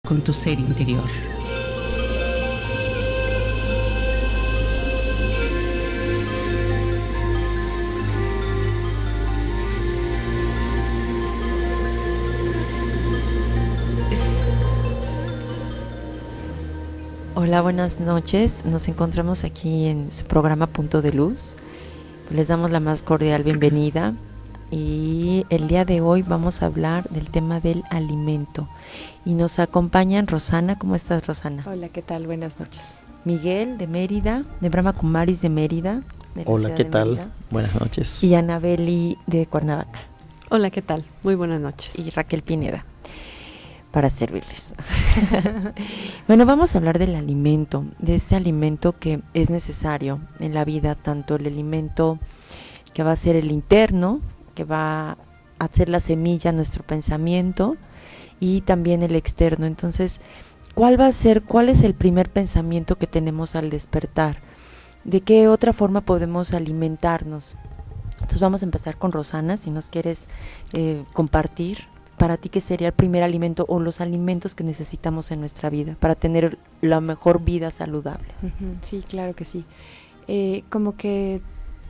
con tu ser interior. Hola, buenas noches. Nos encontramos aquí en su programa Punto de Luz. Les damos la más cordial bienvenida y el día de hoy vamos a hablar del tema del alimento. Y nos acompañan Rosana. ¿Cómo estás, Rosana? Hola, ¿qué tal? Buenas noches. Miguel de Mérida, de Brahma Kumaris de Mérida. De la Hola, ciudad ¿qué de tal? Mérida. Buenas noches. Y Anabeli de Cuernavaca. Hola, ¿qué tal? Muy buenas noches. Y Raquel Pineda, para servirles. Bueno, vamos a hablar del alimento, de este alimento que es necesario en la vida, tanto el alimento que va a ser el interno, que va a ser la semilla, nuestro pensamiento, y también el externo. Entonces, ¿cuál es el primer pensamiento que tenemos al despertar? ¿De qué otra forma podemos alimentarnos? Entonces vamos a empezar con Rosana, si nos quieres compartir para ti qué sería el primer alimento o los alimentos que necesitamos en nuestra vida para tener la mejor vida saludable. Sí, claro que sí. Como que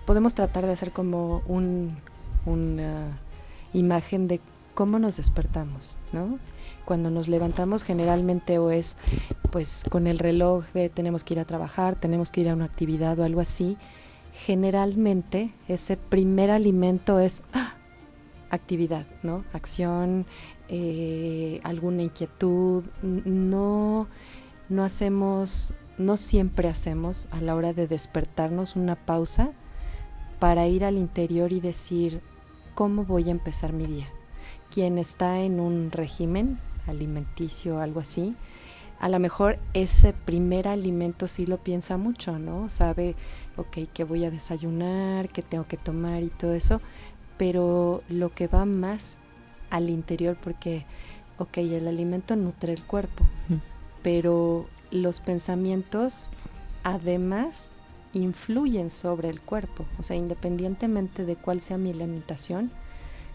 podemos tratar de hacer como una imagen de cómo nos despertamos, ¿no? Cuando nos levantamos generalmente o es pues con el reloj de tenemos que ir a trabajar, tenemos que ir a una actividad o algo así. Generalmente ese primer alimento es actividad, ¿no? Acción, alguna inquietud. No siempre hacemos a la hora de despertarnos una pausa para ir al interior y decir cómo voy a empezar mi día. Quien está en un régimen alimenticio o algo así, a lo mejor ese primer alimento sí lo piensa mucho, ¿no? Sabe, ok, qué voy a desayunar, qué tengo que tomar y todo eso, pero lo que va más al interior, porque, ok, el alimento nutre el cuerpo, pero los pensamientos además influyen sobre el cuerpo. O sea, independientemente de cuál sea mi alimentación,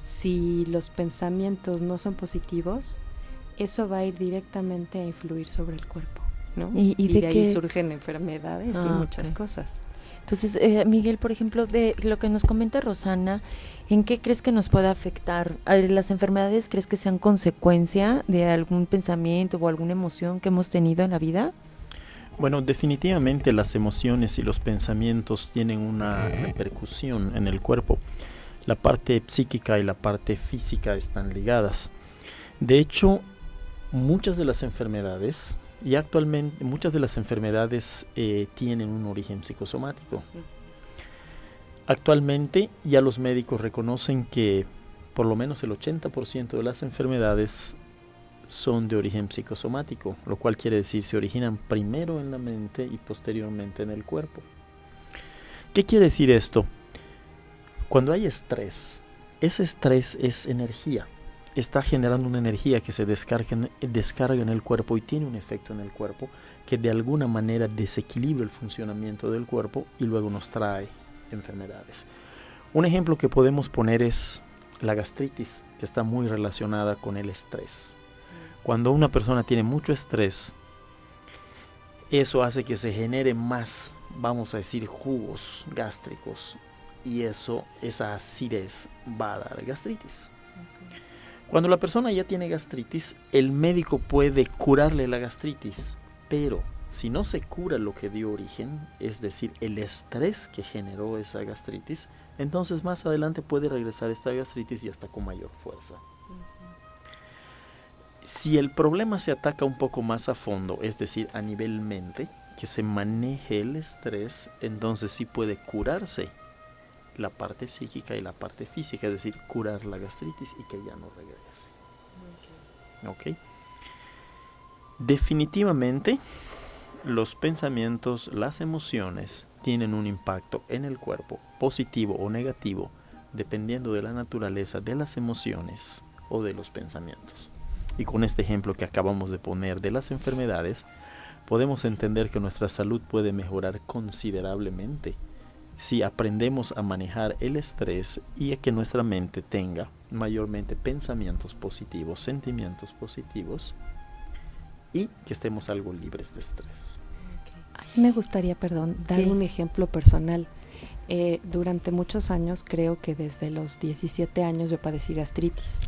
si los pensamientos no son positivos, eso va a ir directamente a influir sobre el cuerpo, ¿no? Y de ahí surgen enfermedades y muchas cosas. Entonces, Miguel, por ejemplo, de lo que nos comenta Rosana, ¿en qué crees que nos puede afectar? ¿Las enfermedades crees que sean consecuencia de algún pensamiento o alguna emoción que hemos tenido en la vida? Bueno, definitivamente las emociones y los pensamientos tienen una repercusión en el cuerpo. La parte psíquica y la parte física están ligadas. De hecho, muchas de las enfermedades tienen un origen psicosomático. Actualmente ya los médicos reconocen que por lo menos el 80% de las enfermedades son de origen psicosomático, lo cual quiere decir se originan primero en la mente y posteriormente en el cuerpo. ¿Qué quiere decir esto? Cuando hay estrés, ese estrés es energía. Está generando una energía que se descarga en el cuerpo y tiene un efecto en el cuerpo que de alguna manera desequilibra el funcionamiento del cuerpo y luego nos trae enfermedades. Un ejemplo que podemos poner es la gastritis, que está muy relacionada con el estrés. Cuando una persona tiene mucho estrés, eso hace que se genere más, vamos a decir, jugos gástricos, y esa acidez va a dar gastritis. Cuando la persona ya tiene gastritis, el médico puede curarle la gastritis, pero si no se cura lo que dio origen, es decir, el estrés que generó esa gastritis, entonces más adelante puede regresar esta gastritis y hasta con mayor fuerza. Si el problema se ataca un poco más a fondo, es decir, a nivel mente, que se maneje el estrés, entonces sí puede curarse la parte psíquica y la parte física, es decir, curar la gastritis y que ya no regrese. ¿Ok? Definitivamente, los pensamientos, las emociones tienen un impacto en el cuerpo, positivo o negativo, dependiendo de la naturaleza de las emociones o de los pensamientos. Y con este ejemplo que acabamos de poner de las enfermedades, podemos entender que nuestra salud puede mejorar considerablemente si aprendemos a manejar el estrés y a que nuestra mente tenga mayormente pensamientos positivos, sentimientos positivos y que estemos algo libres de estrés. A mí me gustaría, dar Sí. un ejemplo personal. Durante muchos años, creo que desde los 17 años yo padecí gastritis,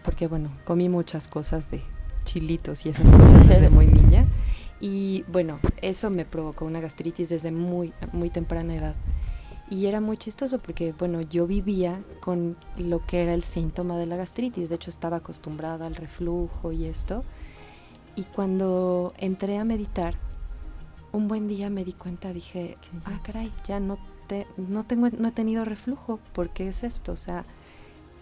porque bueno, comí muchas cosas de chilitos y esas cosas desde muy niña, y bueno, eso me provocó una gastritis desde muy, muy temprana edad. Y era muy chistoso porque, bueno, yo vivía con lo que era el síntoma de la gastritis, de hecho estaba acostumbrada al reflujo y esto, y cuando entré a meditar, un buen día me di cuenta, dije, caray, ya no he tenido reflujo, ¿por qué es esto? O sea,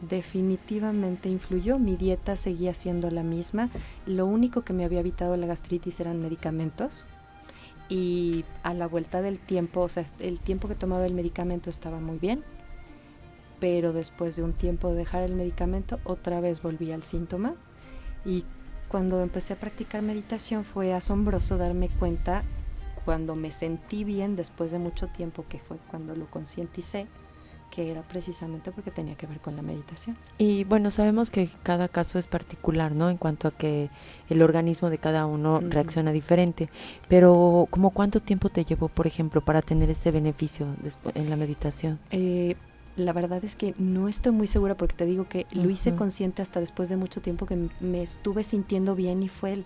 definitivamente influyó, mi dieta seguía siendo la misma, lo único que me había evitado la gastritis eran medicamentos, y a la vuelta del tiempo, o sea, el tiempo que tomaba el medicamento estaba muy bien, pero después de un tiempo de dejar el medicamento, otra vez volví al síntoma, y cuando empecé a practicar meditación fue asombroso darme cuenta cuando me sentí bien después de mucho tiempo, que fue cuando lo concienticé, que era precisamente porque tenía que ver con la meditación. Y bueno, sabemos que cada caso es particular, ¿no? En cuanto a que el organismo de cada uno reacciona diferente, pero ¿cómo cuánto tiempo te llevó, por ejemplo, para tener ese beneficio en la meditación? La verdad es que no estoy muy segura, porque te digo que lo hice consciente hasta después de mucho tiempo que me estuve sintiendo bien, y fue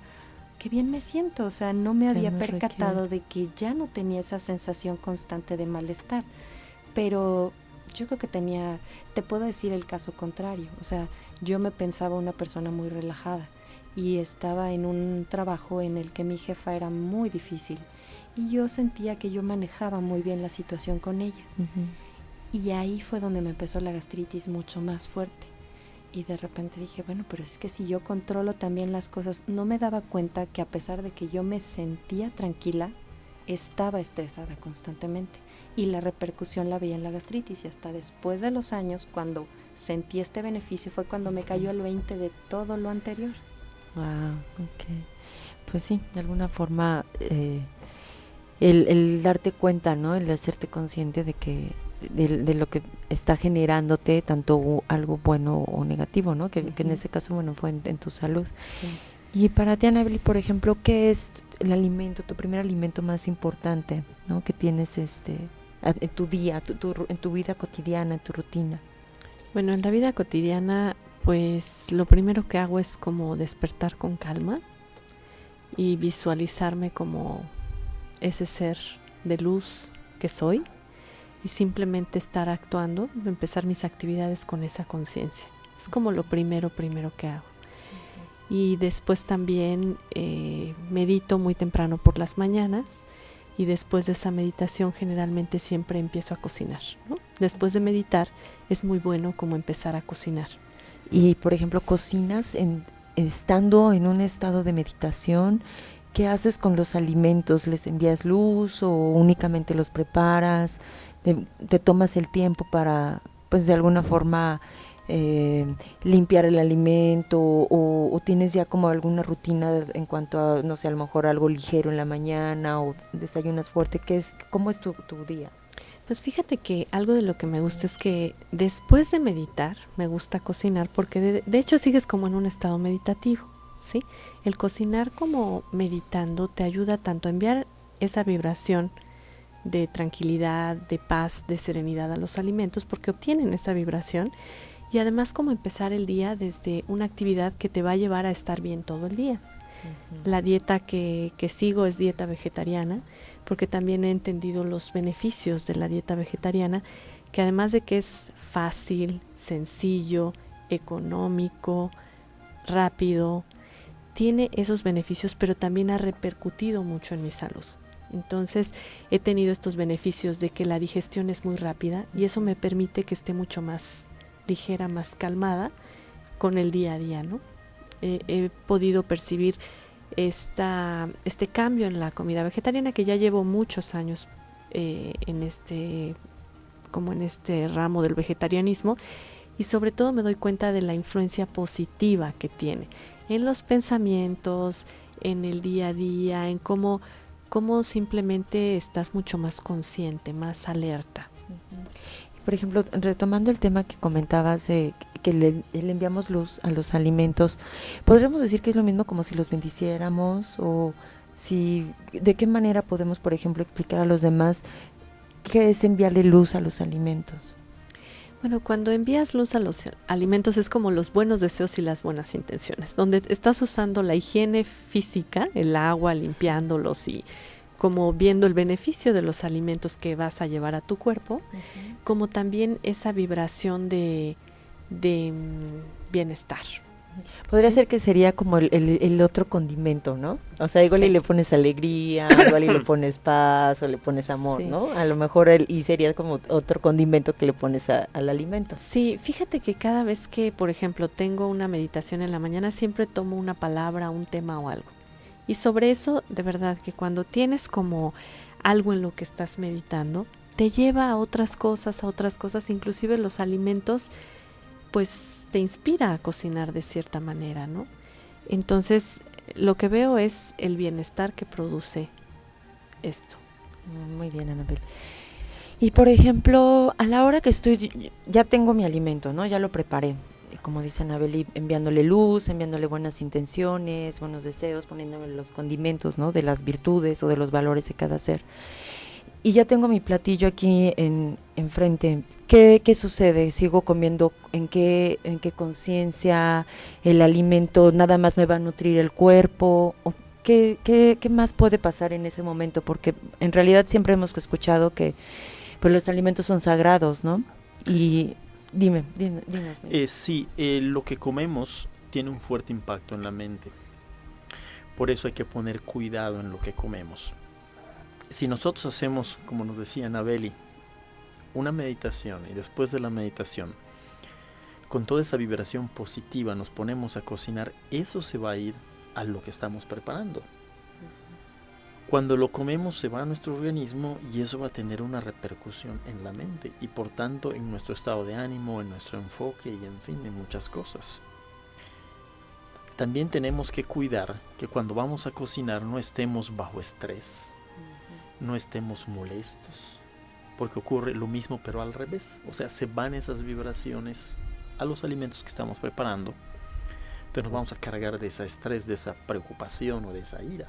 qué bien me siento, o sea, no me había percatado de que ya no tenía esa sensación constante de malestar, pero yo creo que te puedo decir el caso contrario, o sea, yo me pensaba una persona muy relajada y estaba en un trabajo en el que mi jefa era muy difícil y yo sentía que yo manejaba muy bien la situación con ella, y ahí fue donde me empezó la gastritis mucho más fuerte. Y de repente dije, bueno, pero es que si yo controlo también las cosas, no me daba cuenta que a pesar de que yo me sentía tranquila, estaba estresada constantemente. Y la repercusión la veía en la gastritis, y hasta después de los años, cuando sentí este beneficio, fue cuando me cayó el 20 de todo lo anterior. Wow, okay. Pues sí, de alguna forma el darte cuenta, ¿no? El hacerte consciente de que de lo que está generándote tanto algo bueno o negativo, ¿no? Que en ese caso, bueno, fue en tu salud. Sí. Y para ti, Annabely, por ejemplo, ¿qué es el alimento, tu primer alimento más importante, ¿no? Que tienes en tu día, en tu vida cotidiana, en tu rutina? Bueno, en la vida cotidiana, pues lo primero que hago es como despertar con calma y visualizarme como ese ser de luz que soy, y simplemente estar actuando, empezar mis actividades con esa conciencia. Es como lo primero que hago. Y después también medito muy temprano por las mañanas, y después de esa meditación generalmente siempre empiezo a cocinar, ¿no? Después de meditar es muy bueno como empezar a cocinar. Y por ejemplo, ¿cocinas estando en un estado de meditación? ¿Qué haces con los alimentos? ¿Les envías luz o únicamente los preparas? ¿Te tomas el tiempo para, pues de alguna forma, limpiar el alimento? ¿O tienes ya como alguna rutina en cuanto a, no sé, a lo mejor algo ligero en la mañana o desayunas fuerte? ¿Cómo es tu día? Pues fíjate que algo de lo que me gusta es que después de meditar me gusta cocinar, porque de hecho sigues como en un estado meditativo, ¿sí? El cocinar como meditando te ayuda tanto a enviar esa vibración de tranquilidad, de paz, de serenidad a los alimentos, porque obtienen esa vibración, y además como empezar el día desde una actividad que te va a llevar a estar bien todo el día. La dieta que sigo es dieta vegetariana, porque también he entendido los beneficios de la dieta vegetariana, que además de que es fácil, sencillo, económico, rápido, tiene esos beneficios, pero también ha repercutido mucho en mi salud. Entonces he tenido estos beneficios de que la digestión es muy rápida, y eso me permite que esté mucho más ligera, más calmada con el día a día, ¿no? He podido percibir este cambio en la comida vegetariana, que ya llevo muchos años en este ramo del vegetarianismo, y sobre todo me doy cuenta de la influencia positiva que tiene en los pensamientos, en el día a día, en cómo simplemente estás mucho más consciente, más alerta. Por ejemplo, retomando el tema que comentabas, que le enviamos luz a los alimentos, ¿podríamos decir que es lo mismo como si los bendiciéramos? O si, ¿de qué manera podemos, por ejemplo, explicar a los demás qué es enviarle luz a los alimentos? Bueno, cuando envías luz a los alimentos es como los buenos deseos y las buenas intenciones, donde estás usando la higiene física, el agua, limpiándolos y como viendo el beneficio de los alimentos que vas a llevar a tu cuerpo, como también esa vibración de bienestar. Podría Sí. ser que sería como el otro condimento, ¿no? O sea, igual Sí. y le pones alegría, igual y le pones paz o le pones amor, Sí. ¿no? A lo mejor y sería como otro condimento que le pones al alimento. Sí, fíjate que cada vez que, por ejemplo, tengo una meditación en la mañana, siempre tomo una palabra, un tema o algo. Y sobre eso, de verdad, que cuando tienes como algo en lo que estás meditando, te lleva a otras cosas, inclusive los alimentos, pues te inspira a cocinar de cierta manera, ¿no? Entonces, lo que veo es el bienestar que produce esto. Muy bien, Anabel. Y por ejemplo, a la hora que ya tengo mi alimento, ¿no? Ya lo preparé. Y como dice Anabel, enviándole luz, enviándole buenas intenciones, buenos deseos, poniéndole los condimentos, ¿no? De las virtudes o de los valores de cada ser. Y ya tengo mi platillo aquí enfrente. ¿Qué sucede? ¿Sigo comiendo? ¿En qué conciencia el alimento nada más me va a nutrir el cuerpo? ¿O qué más puede pasar en ese momento? Porque en realidad siempre hemos escuchado que pues los alimentos son sagrados, ¿no? Y dinos. Sí, lo que comemos tiene un fuerte impacto en la mente. Por eso hay que poner cuidado en lo que comemos. Si nosotros hacemos, como nos decía Anabeli, una meditación y después de la meditación, con toda esa vibración positiva nos ponemos a cocinar, eso se va a ir a lo que estamos preparando. Cuando lo comemos se va a nuestro organismo y eso va a tener una repercusión en la mente y por tanto en nuestro estado de ánimo, en nuestro enfoque y en fin, en muchas cosas. También tenemos que cuidar que cuando vamos a cocinar no estemos bajo estrés, no estemos molestos, porque ocurre lo mismo pero al revés, o sea, se van esas vibraciones a los alimentos que estamos preparando, entonces nos vamos a cargar de ese estrés, de esa preocupación o de esa ira.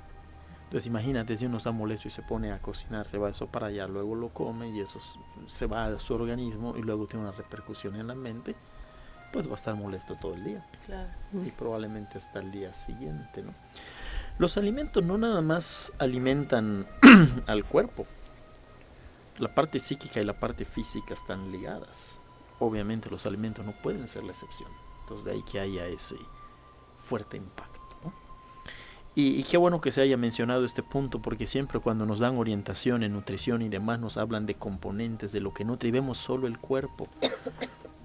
Entonces imagínate si uno está molesto y se pone a cocinar, se va eso para allá, luego lo come y eso se va a su organismo y luego tiene una repercusión en la mente, pues va a estar molesto todo el día. Claro. Y probablemente hasta el día siguiente, ¿no? Los alimentos no nada más alimentan al cuerpo. La parte psíquica y la parte física están ligadas. Obviamente los alimentos no pueden ser la excepción. Entonces de ahí que haya ese fuerte impacto, ¿no? Y qué bueno que se haya mencionado este punto, porque siempre cuando nos dan orientación en nutrición y demás nos hablan de componentes, de lo que nutre y vemos solo el cuerpo.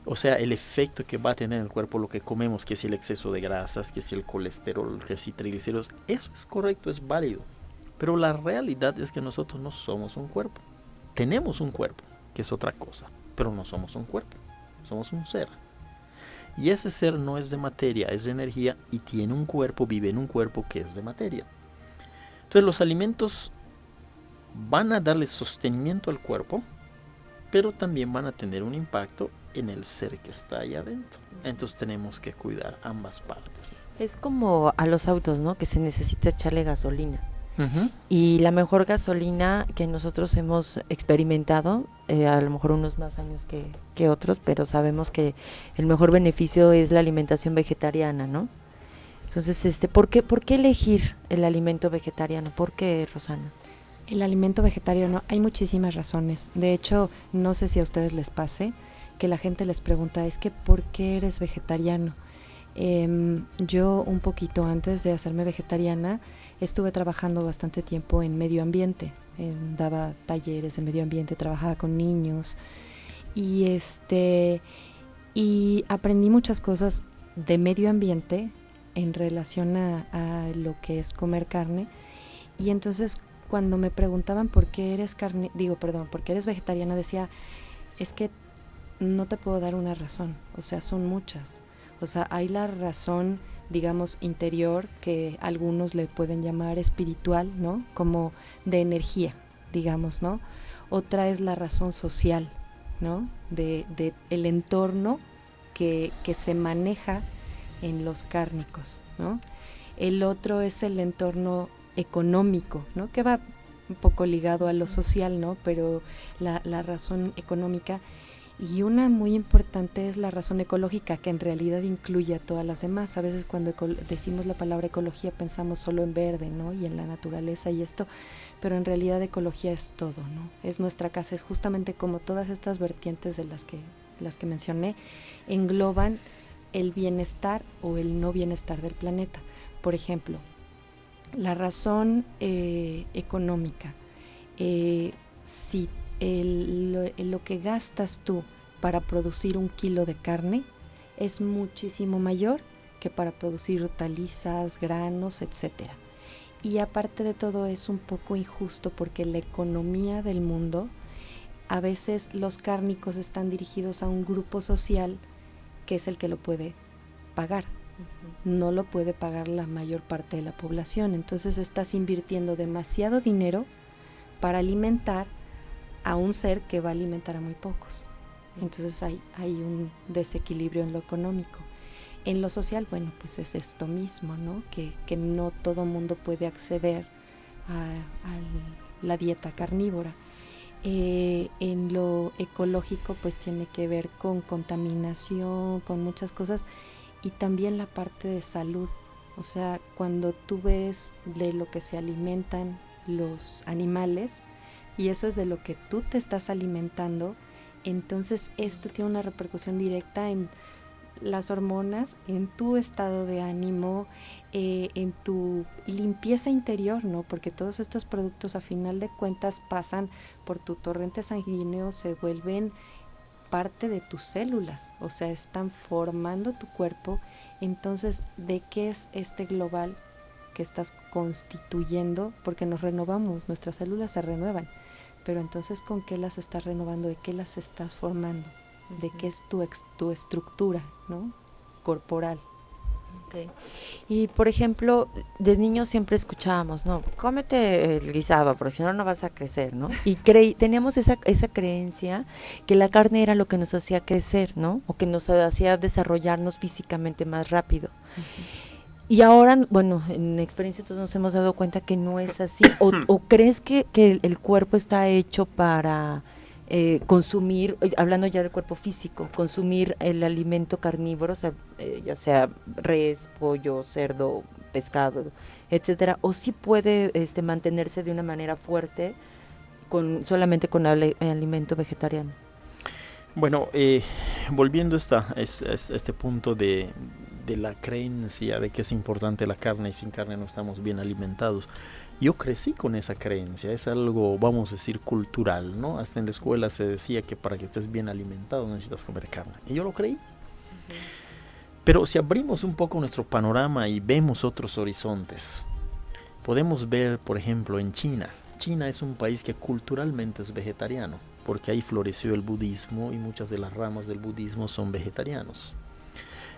O sea, el efecto que va a tener en el cuerpo lo que comemos, que si el exceso de grasas, que si el colesterol, que si triglicéridos, eso es correcto, es válido. Pero la realidad es que nosotros no somos un cuerpo. Tenemos un cuerpo, que es otra cosa, pero no somos un cuerpo, somos un ser. Y ese ser no es de materia, es de energía y tiene un cuerpo, vive en un cuerpo que es de materia. Entonces los alimentos van a darle sostenimiento al cuerpo, pero también van a tener un impacto en el ser que está ahí adentro. Entonces tenemos que cuidar ambas partes. Es como a los autos, ¿no? Que se necesita echarle gasolina. Uh-huh. Y la mejor gasolina que nosotros hemos experimentado, a lo mejor unos más años que otros, pero sabemos que el mejor beneficio es la alimentación vegetariana, ¿no? Entonces, ¿por qué elegir el alimento vegetariano? ¿Por qué, Rosana? El alimento vegetariano, hay muchísimas razones. De hecho, no sé si a ustedes les pase que la gente les pregunta, es que ¿por qué eres vegetariano? Yo un poquito antes de hacerme vegetariana estuve trabajando bastante tiempo en medio ambiente, daba talleres de medio ambiente, trabajaba con niños y aprendí muchas cosas de medio ambiente en relación a lo que es comer carne. Y entonces cuando me preguntaban por qué eres por qué eres vegetariana, decía, es que no te puedo dar una razón, o sea, son muchas. O sea, hay la razón, digamos, interior, que algunos le pueden llamar espiritual, ¿no? Como de energía, digamos, ¿no? Otra es la razón social, ¿no? De el entorno que se maneja en los cárnicos, ¿no? El otro es el entorno económico, ¿no? Que va un poco ligado a lo social, ¿no? Pero la razón económica, y una muy importante es la razón ecológica, que en realidad incluye a todas las demás. A veces cuando decimos la palabra ecología pensamos solo en verde, ¿no? Y en la naturaleza y esto, pero en realidad ecología es todo, ¿no? Es nuestra casa, es justamente como todas estas vertientes de las que mencioné, engloban el bienestar o el no bienestar del planeta. Por ejemplo, la razón económica, si lo que gastas tú para producir 1 kilo de carne es muchísimo mayor que para producir hortalizas, granos, etcétera. Y aparte de todo es un poco injusto porque la economía del mundo, a veces los cárnicos están dirigidos a un grupo social que es el que lo puede pagar. No lo puede pagar la mayor parte de la población. Entonces estás invirtiendo demasiado dinero para alimentar a un ser que va a alimentar a muy pocos. Entonces hay un desequilibrio en lo económico. En lo social, bueno, pues es esto mismo, ¿no? Que no todo mundo puede acceder a la dieta carnívora. En lo ecológico, pues tiene que ver con contaminación, con muchas cosas, y también la parte de salud. O sea, cuando tú ves de lo que se alimentan los animales, y eso es de lo que tú te estás alimentando, entonces esto tiene una repercusión directa en las hormonas, en tu estado de ánimo, en tu limpieza interior, ¿no? Porque todos estos productos a final de cuentas pasan por tu torrente sanguíneo, se vuelven parte de tus células, o sea, están formando tu cuerpo. Entonces, ¿de qué es este global que estás constituyendo? Porque nos renovamos, nuestras células se renuevan, pero entonces ¿con qué las estás renovando? ¿De qué las estás formando? ¿De qué es tu estructura, ¿no? Corporal. Okay. Y por ejemplo, desde niños siempre escuchábamos, no, cómete el guisado, porque si no, no vas a crecer, ¿no? Y teníamos esa creencia que la carne era lo que nos hacía crecer, ¿no? O que nos hacía desarrollarnos físicamente más rápido. Y ahora, bueno, en experiencia todos nos hemos dado cuenta que no es así. ¿O crees que el cuerpo está hecho para consumir, hablando ya del cuerpo físico, consumir el alimento carnívoro, o sea, ya sea res, pollo, cerdo, pescado, etcétera, o sí puede mantenerse de una manera fuerte solamente con alimento vegetariano? Bueno, volviendo a este punto de la creencia de que es importante la carne y sin carne no estamos bien alimentados. Yo crecí con esa creencia, es algo, vamos a decir, cultural, ¿no? Hasta en la escuela se decía que para que estés bien alimentado necesitas comer carne. Y yo lo creí. Pero si abrimos un poco nuestro panorama y vemos otros horizontes, podemos ver, por ejemplo, en China. China es un país que culturalmente es vegetariano, porque ahí floreció el budismo y muchas de las ramas del budismo son vegetarianos.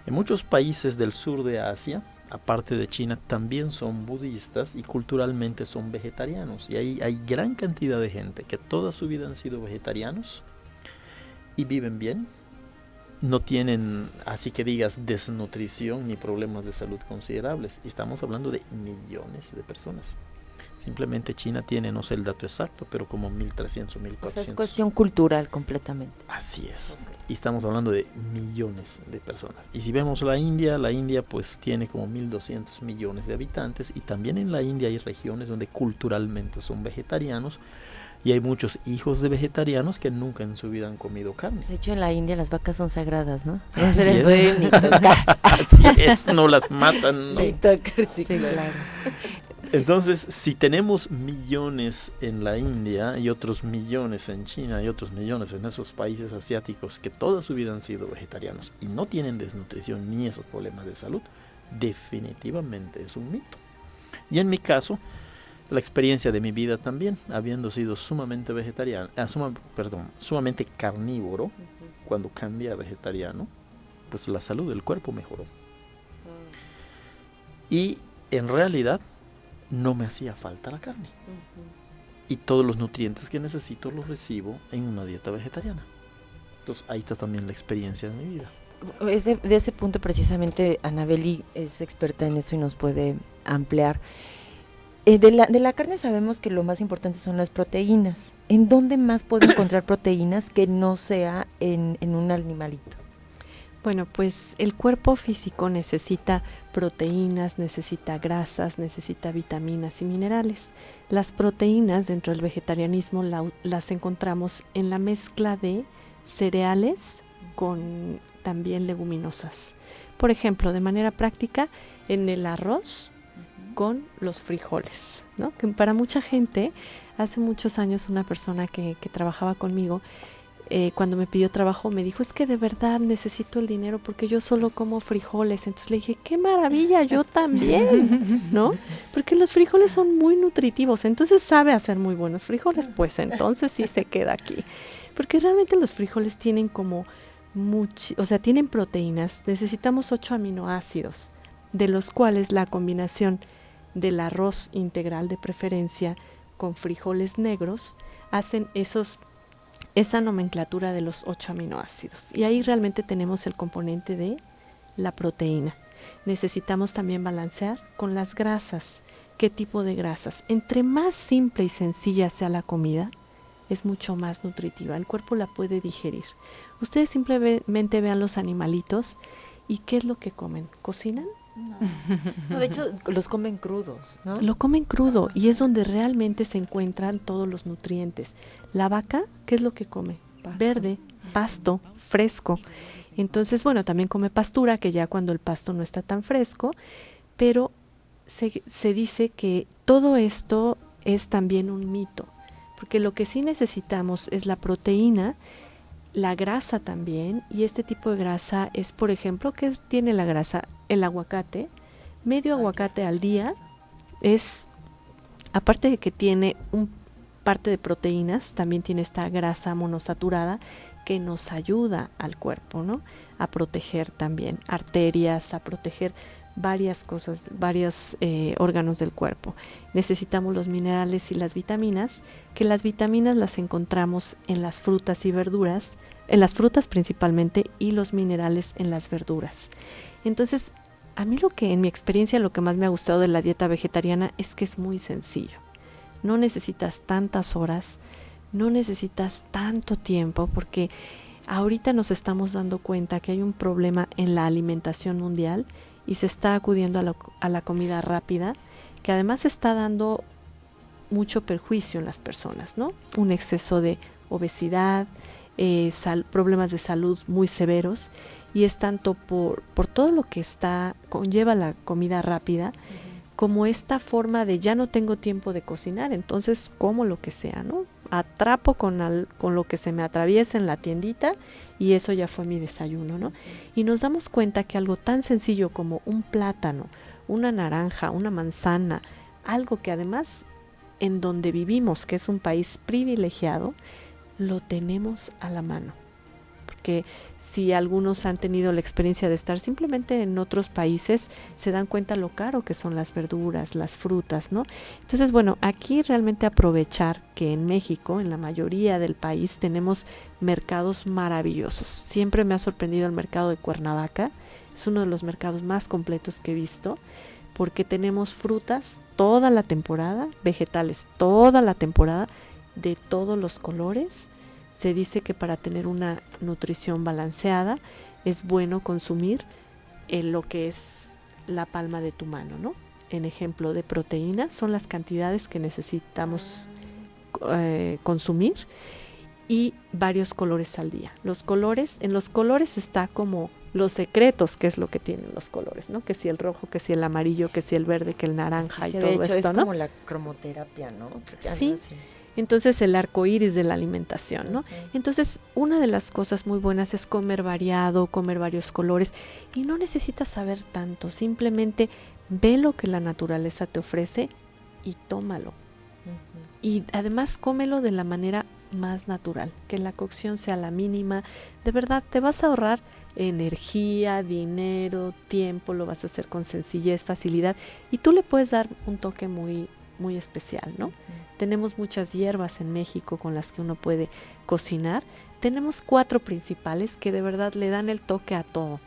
En muchos países del sur de Asia, aparte de China, también son budistas y culturalmente son vegetarianos. Y ahí hay gran cantidad de gente que toda su vida han sido vegetarianos y viven bien. No tienen, así que digas, desnutrición ni problemas de salud considerables. Y estamos hablando de millones de personas. Simplemente China tiene, no sé el dato exacto, pero como 1.300 o 1.400. O sea, es cuestión cultural completamente. Así es. Y estamos hablando de millones de personas. Y si vemos la India pues tiene como 1.200 millones de habitantes. Y también en la India hay regiones donde culturalmente son vegetarianos. Y hay muchos hijos de vegetarianos que nunca en su vida han comido carne. De hecho, en la India las vacas son sagradas, ¿no? No Así se les es. puede ni tocar. Así es, no las matan, ¿no? Sí, tocar, sí, claro. Entonces, si tenemos millones en la India y otros millones en China y otros millones en esos países asiáticos que toda su vida han sido vegetarianos y no tienen desnutrición ni esos problemas de salud, definitivamente es un mito. Y en mi caso, la experiencia de mi vida también, habiendo sido sumamente vegetariano, sumamente carnívoro, cuando cambié a vegetariano, pues la salud del cuerpo mejoró. Y en realidad no me hacía falta la carne. Y todos los nutrientes que necesito los recibo en una dieta vegetariana. Entonces ahí está también la experiencia de mi vida. de ese punto precisamente Anabeli es experta en eso y nos puede ampliar. De la carne sabemos que lo más importante son las proteínas. ¿En dónde más puedo encontrar proteínas que no sea en un animalito? Bueno, pues el cuerpo físico necesita proteínas, necesita grasas, necesita vitaminas y minerales. Las proteínas dentro del vegetarianismo las encontramos en la mezcla de cereales con también leguminosas. Por ejemplo, de manera práctica, en el arroz con los frijoles, ¿no? Que para mucha gente, hace muchos años una persona que trabajaba conmigo, cuando me pidió trabajo me dijo, es que de verdad necesito el dinero porque yo solo como frijoles. Entonces le dije, qué maravilla, yo también, ¿no? Porque los frijoles son muy nutritivos, entonces sabe hacer muy buenos frijoles, pues entonces sí se queda aquí. Porque realmente los frijoles tienen como tienen proteínas, necesitamos 8 aminoácidos, de los cuales la combinación del arroz integral de preferencia con frijoles negros hacen esa nomenclatura de los 8 aminoácidos. Y ahí realmente tenemos el componente de la proteína. Necesitamos también balancear con las grasas. ¿Qué tipo de grasas? Entre más simple y sencilla sea la comida, es mucho más nutritiva. El cuerpo la puede digerir. Ustedes simplemente vean los animalitos y ¿qué es lo que comen? ¿Cocinan? No, de hecho, los comen crudos, ¿no? Lo comen crudo y es donde realmente se encuentran todos los nutrientes. La vaca, ¿qué es lo que come? Pasto. Verde, pasto, fresco. Entonces, bueno, también come pastura, que ya cuando el pasto no está tan fresco, pero se dice que todo esto es también un mito, porque lo que sí necesitamos es la proteína, la grasa también, y este tipo de grasa es, por ejemplo, ¿qué tiene la grasa? El aguacate, medio aguacate al día es, aparte de que tiene parte de proteínas, también tiene esta grasa monosaturada que nos ayuda al cuerpo, ¿no? A proteger también arterias, a proteger varias cosas, varios órganos del cuerpo. Necesitamos los minerales y las vitaminas, que las vitaminas las encontramos en las frutas y verduras, en las frutas principalmente, y los minerales en las verduras. Entonces, a mí en mi experiencia, lo que más me ha gustado de la dieta vegetariana es que es muy sencillo. No necesitas tantas horas, no necesitas tanto tiempo, porque ahorita nos estamos dando cuenta que hay un problema en la alimentación mundial y se está acudiendo a la comida rápida, que además está dando mucho perjuicio en las personas, ¿no? Un exceso de obesidad, problemas de salud muy severos, y es tanto por todo lo que conlleva la comida rápida, como esta forma de ya no tengo tiempo de cocinar, entonces como lo que sea, ¿no? Atrapo con lo que se me atraviesa en la tiendita y eso ya fue mi desayuno, ¿no? Y nos damos cuenta que algo tan sencillo como un plátano, una naranja, una manzana, algo que además en donde vivimos, que es un país privilegiado, lo tenemos a la mano. Porque si algunos han tenido la experiencia de estar simplemente en otros países, se dan cuenta lo caro que son las verduras, las frutas, ¿no? Entonces, bueno, aquí realmente aprovechar que en México, en la mayoría del país, tenemos mercados maravillosos. Siempre me ha sorprendido el mercado de Cuernavaca, es uno de los mercados más completos que he visto, porque tenemos frutas toda la temporada, vegetales toda la temporada, de todos los colores. Se dice que para tener una nutrición balanceada es bueno consumir lo que es la palma de tu mano, ¿no? En ejemplo de proteína son las cantidades que necesitamos consumir, y varios colores al día. En los colores está como los secretos, que es lo que tienen los colores, ¿no? Que si el rojo, que si el amarillo, que si el verde, que el naranja, y todo esto, es ¿no? como la cromoterapia, ¿no? Sí. Entonces el arco iris de la alimentación, ¿no? Entonces, una de las cosas muy buenas es comer variado, comer varios colores, y no necesitas saber tanto, simplemente ve lo que la naturaleza te ofrece y tómalo. Y además cómelo de la manera más natural, que la cocción sea la mínima. De verdad, te vas a ahorrar energía, dinero, tiempo, lo vas a hacer con sencillez, facilidad, y tú le puedes dar un toque muy muy especial, ¿no? Tenemos muchas hierbas en México con las que uno puede cocinar. Tenemos 4 principales que de verdad le dan el toque a todo,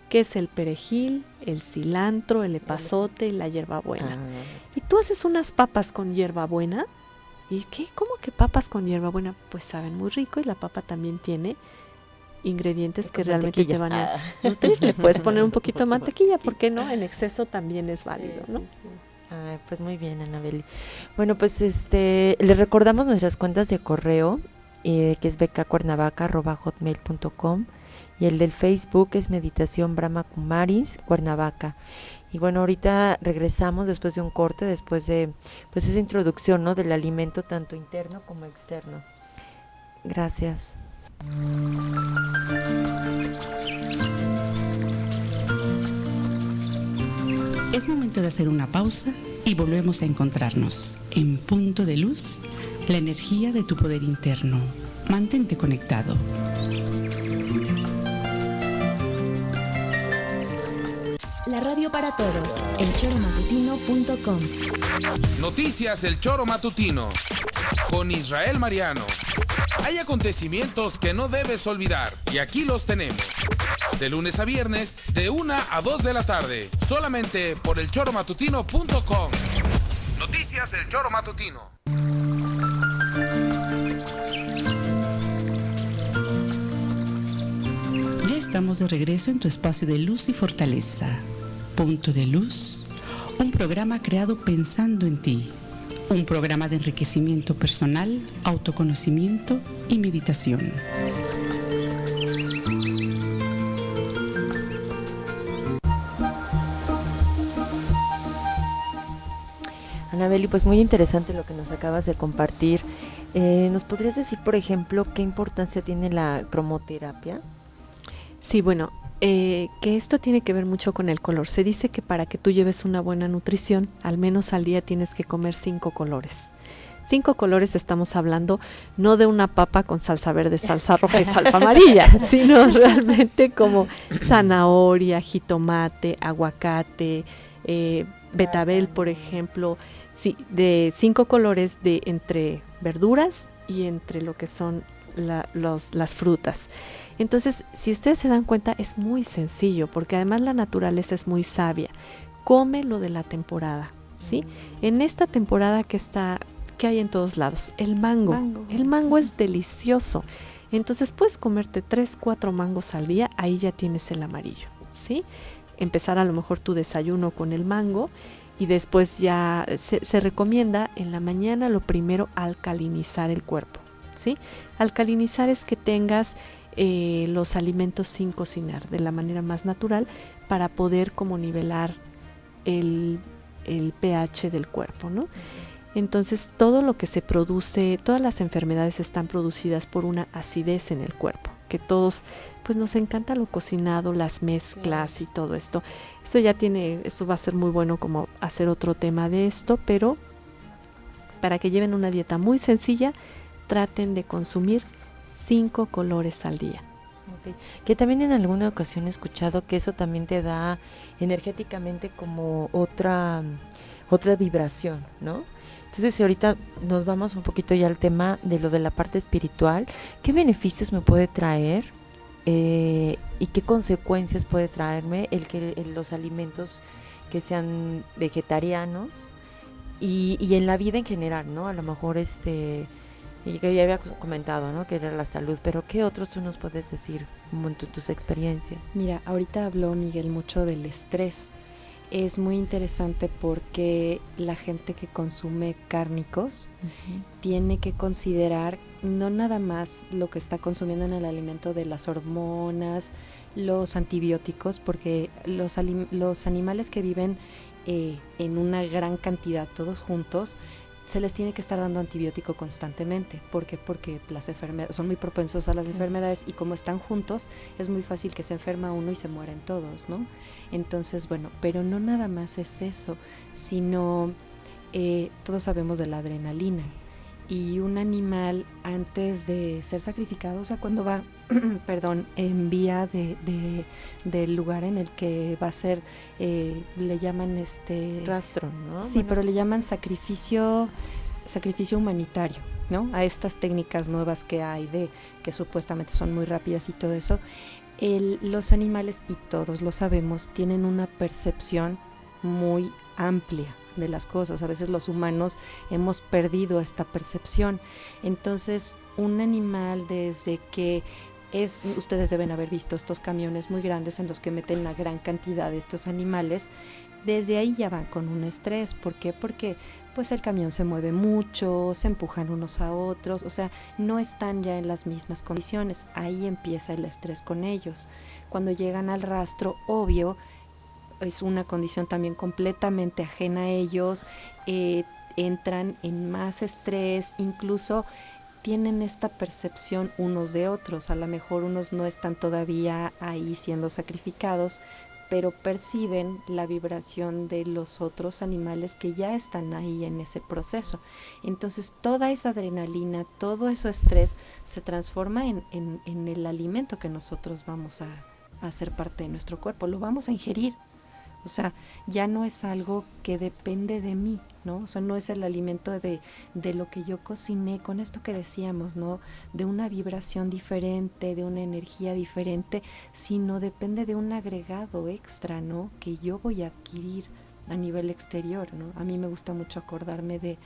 que es el perejil, el cilantro, el epazote y la hierbabuena. Y tú haces unas papas con hierbabuena. ¿Y qué? ¿Cómo que papas con hierbabuena? Pues saben muy rico y la papa también tiene ingredientes que realmente te van a nutrir. Le puedes poner un poquito de mantequilla, ¿por qué no? En exceso también es válido, ¿no? Ay, pues muy bien, Anabeli. Bueno, pues les recordamos nuestras cuentas de correo, que es becacuernavaca@hotmail.com, y el del Facebook es Meditación Brahma Kumaris Cuernavaca. Y bueno, ahorita regresamos después de un corte, después de pues esa introducción, ¿no?, del alimento tanto interno como externo. Gracias. Es momento de hacer una pausa y volvemos a encontrarnos en Punto de Luz, la energía de tu poder interno. Mantente conectado. La radio para todos, elchoromatutino.com. Noticias El Choro Matutino, con Israel Mariano. Hay acontecimientos que no debes olvidar, y aquí los tenemos. De lunes a viernes, de 1 a 2 de la tarde, solamente por elchoromatutino.com. Noticias El Choro Matutino. Ya estamos de regreso en tu espacio de luz y fortaleza. Punto de Luz, un programa creado pensando en ti. Un programa de enriquecimiento personal, autoconocimiento y meditación. Anabeli, pues muy interesante lo que nos acabas de compartir. ¿Nos podrías decir, por ejemplo, qué importancia tiene la cromoterapia? Sí, bueno, que esto tiene que ver mucho con el color. Se dice que para que tú lleves una buena nutrición, al menos al día tienes que comer 5 colores. 5 colores, estamos hablando no de una papa con salsa verde, salsa roja y salsa amarilla, sino realmente como zanahoria, jitomate, aguacate, betabel, por ejemplo. Sí, de 5 colores de entre verduras y entre lo que son las frutas. Entonces, si ustedes se dan cuenta, es muy sencillo, porque además la naturaleza es muy sabia. Come lo de la temporada, ¿sí? En esta temporada que hay en todos lados, el mango. El mango es delicioso. Entonces, puedes comerte 3, 4 mangos al día, ahí ya tienes el amarillo, ¿sí? Empezar a lo mejor tu desayuno con el mango y después ya se recomienda en la mañana lo primero alcalinizar el cuerpo, ¿sí? Alcalinizar es que tengas los alimentos sin cocinar de la manera más natural para poder como nivelar el pH del cuerpo, ¿no? Entonces todo lo que se produce, todas las enfermedades están producidas por una acidez en el cuerpo, que todos pues nos encanta lo cocinado, las mezclas y todo esto. Eso va a ser muy bueno como hacer otro tema de esto, pero para que lleven una dieta muy sencilla, traten de consumir 5 colores al día. Okay. Que también en alguna ocasión he escuchado que eso también te da energéticamente como otra vibración, ¿no? Entonces, si ahorita nos vamos un poquito ya al tema de lo de la parte espiritual, ¿qué beneficios me puede traer y qué consecuencias puede traerme los alimentos que sean vegetarianos y en la vida en general, ¿no? A lo mejor y que ya había comentado, ¿no?, que era la salud, pero ¿qué otros tú nos puedes decir como en tus experiencias? Mira, ahorita habló Miguel mucho del estrés. Es muy interesante porque la gente que consume cárnicos tiene que considerar no nada más lo que está consumiendo en el alimento de las hormonas, los antibióticos, porque los animales que viven en una gran cantidad todos juntos, se les tiene que estar dando antibiótico constantemente. ¿Por qué? Porque las enfermedades son muy propensos a las enfermedades y como están juntos es muy fácil que se enferma uno y se mueren todos, ¿no? Entonces, bueno, pero no nada más es eso, sino todos sabemos de la adrenalina y un animal antes de ser sacrificado, o sea, cuando va perdón, envía del lugar en el que va a ser, le llaman rastro, ¿no? Sí, Bueno, pero le llaman sacrificio humanitario, ¿no? A estas técnicas nuevas que hay que supuestamente son muy rápidas y todo eso. Los animales, y todos lo sabemos, tienen una percepción muy amplia de las cosas. A veces los humanos hemos perdido esta percepción. Entonces, un animal, desde que ustedes deben haber visto estos camiones muy grandes en los que meten la gran cantidad de estos animales, desde ahí ya van con un estrés. ¿Por qué? Porque pues el camión se mueve mucho, se empujan unos a otros, o sea, no están ya en las mismas condiciones. Ahí empieza el estrés con ellos. Cuando llegan al rastro, obvio, es una condición también completamente ajena a ellos, entran en más estrés, incluso tienen esta percepción unos de otros. A lo mejor unos no están todavía ahí siendo sacrificados, pero perciben la vibración de los otros animales que ya están ahí en ese proceso. Entonces toda esa adrenalina, todo ese estrés se transforma en el alimento que nosotros vamos a hacer parte de nuestro cuerpo, lo vamos a ingerir. O sea, ya no es algo que depende de mí, ¿no? O sea, no es el alimento de lo que yo cociné, con esto que decíamos, ¿no? De una vibración diferente, de una energía diferente, sino depende de un agregado extra, ¿no? Que yo voy a adquirir a nivel exterior, ¿no? A mí me gusta mucho acordarme de,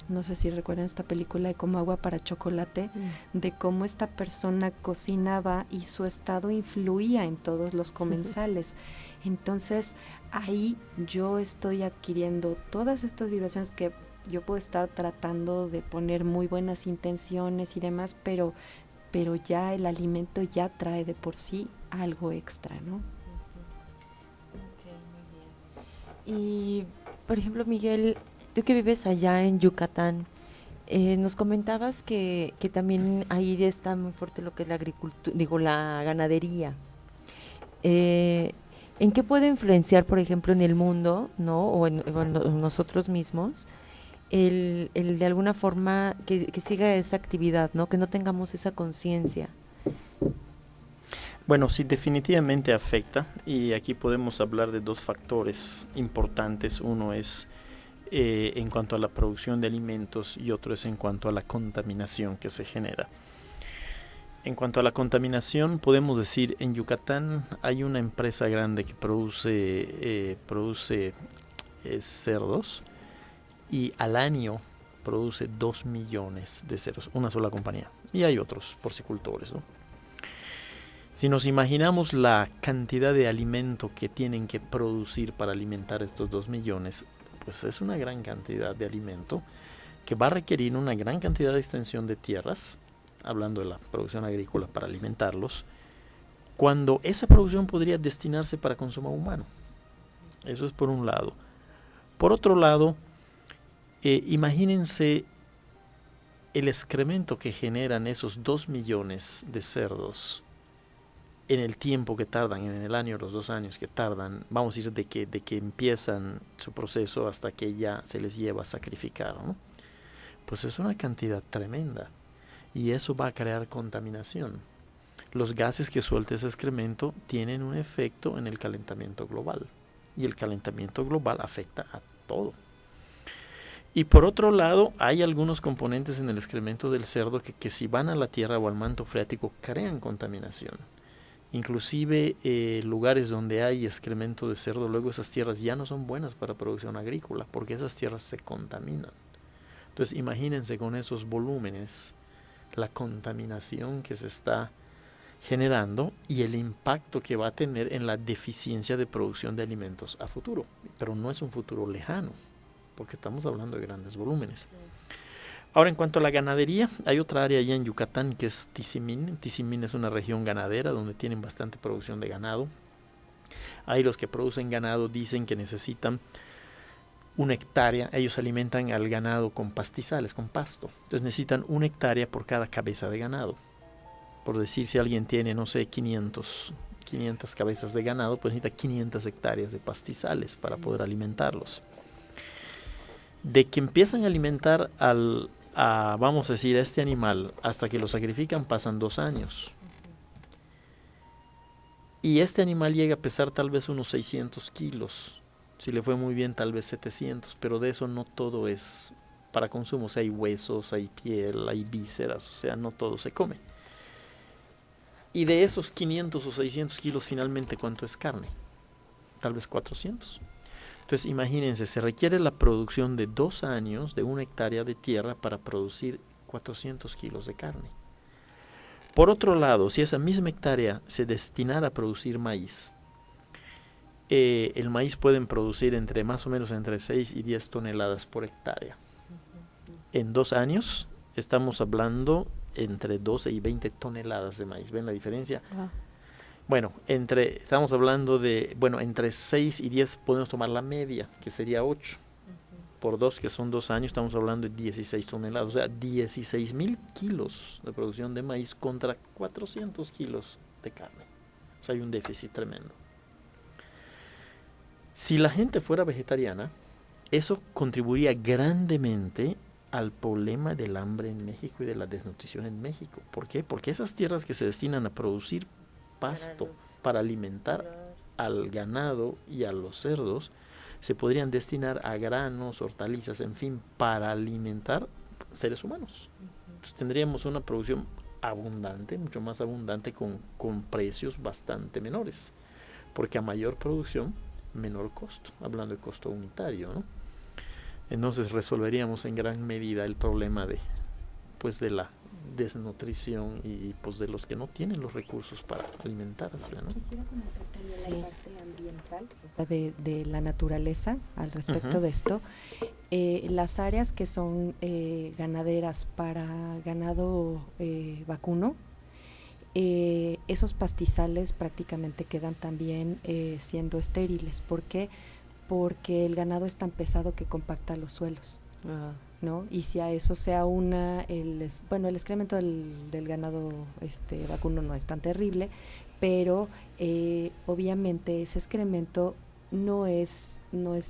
no sé si recuerdan esta película de Como agua para chocolate, de cómo esta persona cocinaba y su estado influía en todos los comensales. Entonces, ahí yo estoy adquiriendo todas estas vibraciones que yo puedo estar tratando de poner muy buenas intenciones y demás, pero ya el alimento ya trae de por sí algo extra, ¿no? Y, por ejemplo, Miguel, tú que vives allá en Yucatán, nos comentabas que también ahí está muy fuerte lo que es la agricultura, la ganadería. ¿En qué puede influenciar, por ejemplo, en el mundo, ¿no? o en nosotros mismos, el de alguna forma que siga esa actividad, ¿no? Que no tengamos esa conciencia? Bueno, sí, definitivamente afecta, y aquí podemos hablar de dos factores importantes. Uno es en cuanto a la producción de alimentos y otro es en cuanto a la contaminación que se genera. En cuanto a la contaminación, podemos decir, en Yucatán hay una empresa grande que produce cerdos, y al año produce 2 millones de cerdos, una sola compañía, y hay otros porcicultores, ¿no? Si nos imaginamos la cantidad de alimento que tienen que producir para alimentar estos 2 millones, pues es una gran cantidad de alimento que va a requerir una gran cantidad de extensión de tierras, hablando de la producción agrícola para alimentarlos, cuando esa producción podría destinarse para consumo humano. Eso es por un lado. Por otro lado, imagínense el excremento que generan esos 2 millones de cerdos en el tiempo que tardan, en el año, los 2 años que tardan, vamos a decir, de que empiezan su proceso hasta que ya se les lleva a sacrificar, ¿no? Pues es una cantidad tremenda, y eso va a crear contaminación. Los gases que suelta ese excremento tienen un efecto en el calentamiento global, y el calentamiento global afecta a todo. Y por otro lado, hay algunos componentes en el excremento del cerdo que si van a la tierra o al manto freático crean contaminación. Inclusive lugares donde hay excremento de cerdo, luego esas tierras ya no son buenas para producción agrícola, porque esas tierras se contaminan. Entonces imagínense con esos volúmenes la contaminación que se está generando y el impacto que va a tener en la deficiencia de producción de alimentos a futuro. Pero no es un futuro lejano, porque estamos hablando de grandes volúmenes. Ahora, en cuanto a la ganadería, hay otra área allá en Yucatán que es Tizimín. Tizimín es una región ganadera donde tienen bastante producción de ganado. Ahí los que producen ganado dicen que necesitan 1 hectárea. Ellos alimentan al ganado con pastizales, con pasto. Entonces necesitan 1 hectárea por cada cabeza de ganado. Por decir, si alguien tiene, no sé, 500 cabezas de ganado, pues necesita 500 hectáreas de pastizales para poder alimentarlos. De que empiezan a alimentar vamos a decir, a este animal hasta que lo sacrifican pasan 2 años. Y este animal llega a pesar tal vez unos 600 kilos. Si le fue muy bien, tal vez 700, pero de eso no todo es para consumo. O sea, hay huesos, hay piel, hay vísceras, o sea, no todo se come. Y de esos 500 o 600 kilos, finalmente, ¿cuánto es carne? Tal vez 400. Entonces, imagínense, se requiere la producción de 2 años de 1 hectárea de tierra para producir 400 kilos de carne. Por otro lado, si esa misma hectárea se destinara a producir maíz, el maíz pueden producir más o menos entre 6 y 10 toneladas por hectárea. En 2 años estamos hablando entre 12 y 20 toneladas de maíz. ¿Ven la diferencia? Bueno, estamos hablando de, entre 6 y 10 podemos tomar la media, que sería 8. Por 2, que son 2 años, estamos hablando de 16 toneladas. O sea, 16,000 kilos de producción de maíz contra 400 kilos de carne. O sea, hay un déficit tremendo. Si la gente fuera vegetariana, eso contribuiría grandemente al problema del hambre en México y de la desnutrición en México. ¿Por qué? Porque esas tierras que se destinan a producir pasto para alimentar al ganado y a los cerdos, se podrían destinar a granos, hortalizas, en fin, para alimentar seres humanos. Entonces tendríamos una producción abundante, mucho más abundante, con precios bastante menores, porque a mayor producción, menor costo, hablando de costo unitario, ¿no? Entonces resolveríamos en gran medida el problema de la desnutrición y pues de los que no tienen los recursos para alimentarse, ¿no? Quisiera comentar también la parte ambiental, o sea, de la naturaleza al respecto de esto. Las áreas que son ganaderas para ganado vacuno, esos pastizales prácticamente quedan también siendo estériles. ¿Por qué? Porque el ganado es tan pesado que compacta los suelos, ¿no? Y si a eso se aúna el excremento del ganado vacuno no es tan terrible, pero obviamente ese excremento no es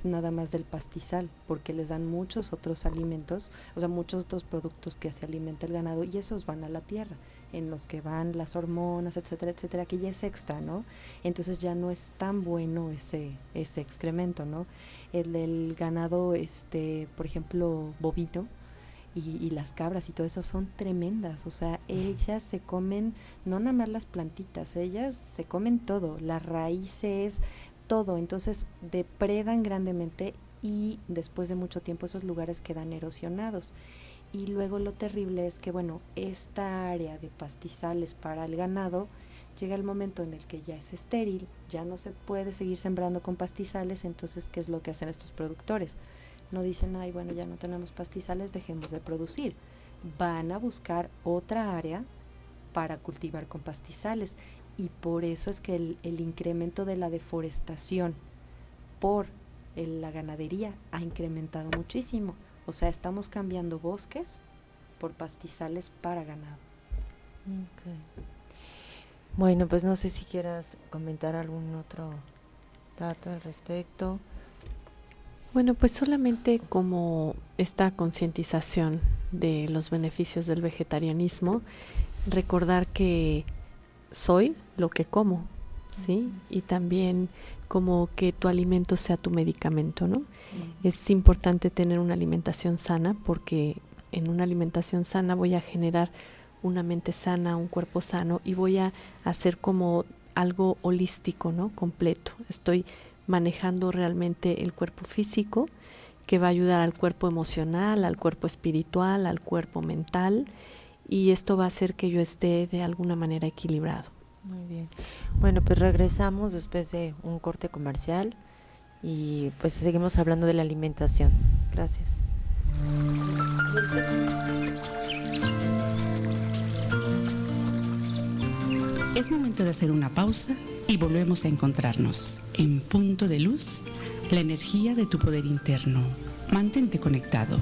nada más del pastizal, porque les dan muchos otros alimentos, o sea, muchos otros productos que se alimenta el ganado, y esos van a la tierra, en los que van las hormonas, etcétera, etcétera, que ya es extra, ¿no? Entonces ya no es tan bueno ese excremento, ¿no? El del ganado, por ejemplo, bovino, y las cabras y todo eso son tremendas, o sea, ellas se comen no nada más las plantitas, ellas se comen todo, las raíces, todo. Entonces depredan grandemente y después de mucho tiempo esos lugares quedan erosionados. Y luego lo terrible es que, esta área de pastizales para el ganado llega el momento en el que ya es estéril, ya no se puede seguir sembrando con pastizales. Entonces, ¿qué es lo que hacen estos productores? No dicen, ya no tenemos pastizales, dejemos de producir. Van a buscar otra área para cultivar con pastizales. Y por eso es que el incremento de la deforestación por la ganadería ha incrementado muchísimo. O sea, estamos cambiando bosques por pastizales para ganado. Okay. Bueno, pues no sé si quieras comentar algún otro dato al respecto. Bueno, pues solamente como esta concientización de los beneficios del vegetarianismo, recordar que soy lo que como, ¿sí? Y también como que tu alimento sea tu medicamento, ¿no? Es importante tener una alimentación sana, porque en una alimentación sana voy a generar una mente sana, un cuerpo sano, y voy a hacer como algo holístico, ¿no? Completo. Estoy manejando realmente el cuerpo físico, que va a ayudar al cuerpo emocional, al cuerpo espiritual, al cuerpo mental, y esto va a hacer que yo esté de alguna manera equilibrado. Muy bien. Bueno, pues regresamos después de un corte comercial y pues seguimos hablando de la alimentación. Gracias. Es momento de hacer una pausa y volvemos a encontrarnos en Punto de Luz, la energía de tu poder interno. Mantente conectado.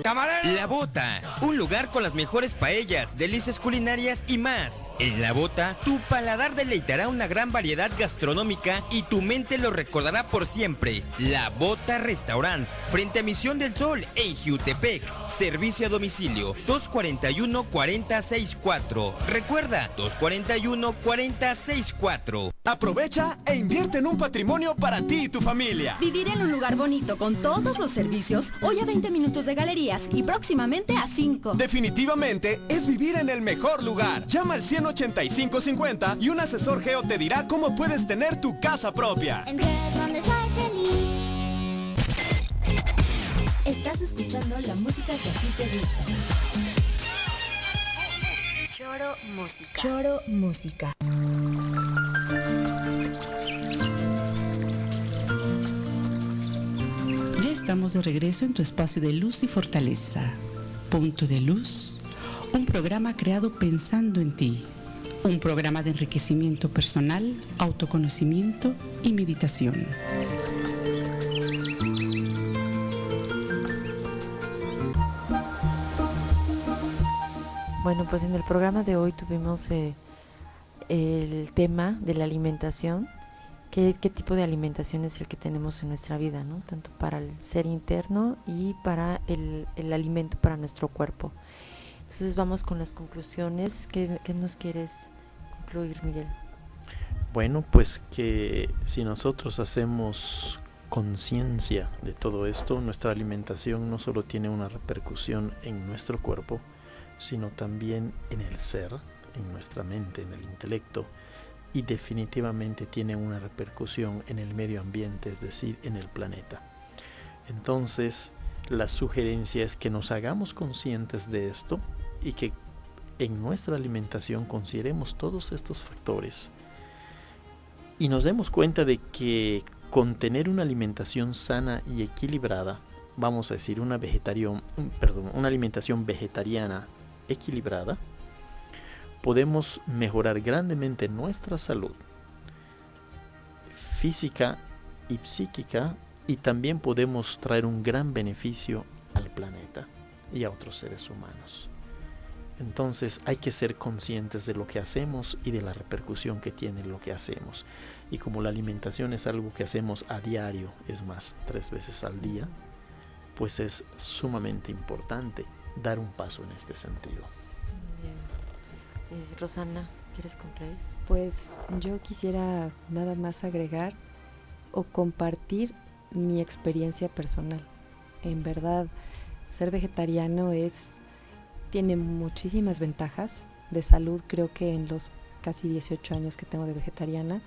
La Bota, un lugar con las mejores paellas, delicias culinarias y más. En La Bota, tu paladar deleitará una gran variedad gastronómica y tu mente lo recordará por siempre. La Bota Restaurant, frente a Misión del Sol en Jiutepec. Servicio a domicilio 241-4064. Recuerda, 241-4064. Aprovecha e invierte en un patrimonio para ti y tu familia. Vivir en un lugar bonito con todos los servicios, hoy a 20 minutos de galerías y próximamente a 5. Definitivamente es vivir en el mejor lugar. Llama al 185-50 y un asesor Geo te dirá cómo puedes tener tu casa propia. En Red, donde soy feliz. Estás escuchando la música que a ti te gusta. Choro Música. Choro Música. Ya estamos de regreso en tu espacio de luz y fortaleza. Punto de Luz, un programa creado pensando en ti. Un programa de enriquecimiento personal, autoconocimiento y meditación. Bueno, pues en el programa de hoy tuvimos el tema de la alimentación. ¿Qué tipo de alimentación es el que tenemos en nuestra vida, ¿no? Tanto para el ser interno y para el alimento para nuestro cuerpo. Entonces vamos con las conclusiones. ¿Qué nos quieres concluir, Miguel? Bueno, pues que si nosotros hacemos conciencia de todo esto, nuestra alimentación no solo tiene una repercusión en nuestro cuerpo, sino también en el ser, en nuestra mente, en el intelecto, y definitivamente tiene una repercusión en el medio ambiente, es decir, en el planeta. Entonces, la sugerencia es que nos hagamos conscientes de esto y que en nuestra alimentación consideremos todos estos factores y nos demos cuenta de que con tener una alimentación sana y equilibrada, vamos a decir una alimentación vegetariana equilibrada, podemos mejorar grandemente nuestra salud física y psíquica, y también podemos traer un gran beneficio al planeta y a otros seres humanos. Entonces hay que ser conscientes de lo que hacemos y de la repercusión que tiene lo que hacemos. Y como la alimentación es algo que hacemos a diario, es más, 3 veces al día, pues es sumamente importante dar un paso en este sentido. Rosana, ¿quieres concluir? Pues yo quisiera nada más agregar o compartir mi experiencia personal. En verdad, ser vegetariano tiene muchísimas ventajas de salud. Creo que en los casi 18 años que tengo de vegetariana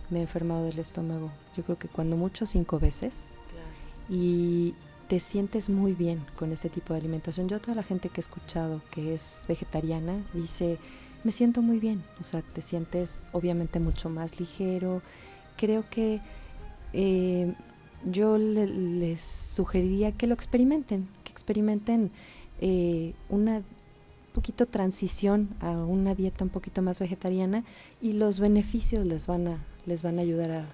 me he enfermado del estómago, yo creo que cuando mucho 5 veces. Claro. Y te sientes muy bien con este tipo de alimentación. Yo a toda la gente que he escuchado que es vegetariana dice, me siento muy bien. O sea, te sientes obviamente mucho más ligero. Creo que yo les sugeriría que lo experimenten, una poquito transición a una dieta un poquito más vegetariana, y los beneficios les van a ayudar